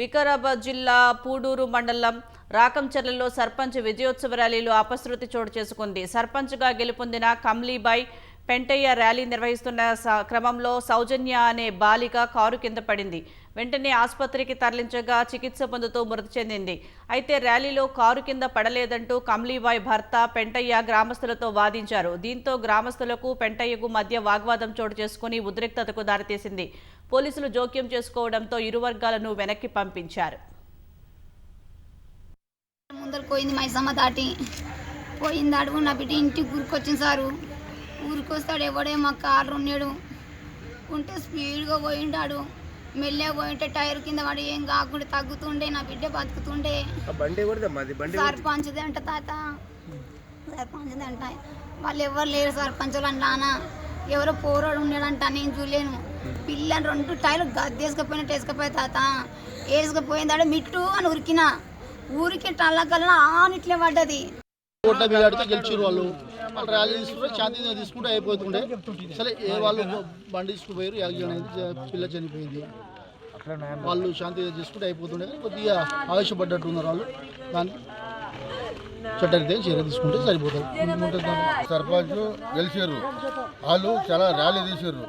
వికారాబాద్ జిల్లా పూడూరు మండలం రాకంచెర్లలో సర్పంచ్ విజయోత్సవ ర్యాలీలో అపశృతి చోటు చేసుకుంది. సర్పంచ్గా గెలుపొందిన కమ్లీబాయ్ పెంటయ్య ర్యాలీ నిర్వహిస్తున్న క్రమంలో సౌజన్య అనే బాలిక కారు కింద పడింది. వెంటనే ఆసుపత్రికి తరలించగా చికిత్స పొందుతూ మృతి చెందింది. అయితే ర్యాలీలో కారు కింద పడలేదంటూ కమ్లీబాయ్ భర్త పెంటయ్య గ్రామస్తులతో వాదించారు. దీంతో గ్రామస్తులకు పెంటయ్యకు మధ్య వాగ్వాదం చోటు చేసుకుని ఉద్రిక్తతకు దారితీసింది. పోలీసులు జోక్యం చేసుకోవడంతో ఇరు వర్గాలను వెనక్కి పంపించారు. ముందర పోయింది మైసమ్మ దాటి పోయింది అడుగు నా బిడ్డ ఇంటికి ఊరికొచ్చింది సారు. ఊరికొస్తాడు ఎవడే మా కారు ఉన్నాడు ఉంటే స్పీడ్గా పోయిండాడు. మెల్లగా పోయింటే టైర్ కింద వాడు ఏం కాకుండా తగ్గుతుండే నా బిడ్డ బతుకుతుండే. సర్పంచ్దే అంట తాత, సర్పంచ్దే అంట. వాళ్ళు ఎవరు లేరు సర్పంచులు అంటానా, ఎవరో పోరాడు ఉన్నాడంట. నేను చూలేను. పిల్లని 2 టైర్లు గద్దేసుకపోయినట్టు వేసుకపోయా తాత. వేసుకపోయిందాడు మిట్టు అని ఉరికిన ఊరికి టల్లగలన ఆనిట్లే పడ్డది. గెలిచారు వాళ్ళు ర్యాలీ తీసుకుంటే శాంతి తీసుకుంటే అయిపోతుండే. సరే వాళ్ళు బండి తీసుకుపోయారు, పిల్ల చనిపోయింది. వాళ్ళు శాంతి తీసుకుంటే అయిపోతుండే. కొద్దిగా ఆవేశపడ్డట్టు ఉన్నారు వాళ్ళు. దానికి చట్టరీత్యా చర్య తీసుకుంటే సరిపోతుంది. సర్పంచ్ గెలిచారు, వాళ్ళు చాలా ర్యాలీ తీసారు.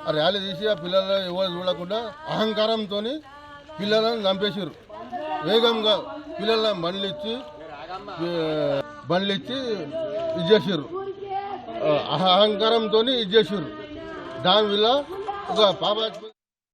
ఆ ర్యాలీ తీసి ఆ పిల్లలు ఎవరు చూడకుండా అహంకారంతో పిల్లలను చంపేసారు. వేగంగా పిల్లలను బండ్లు ఇచ్చి ఇది చేసారు. అహంకారంతో ఇది చేసారు. దానివల్ల ఒక పాప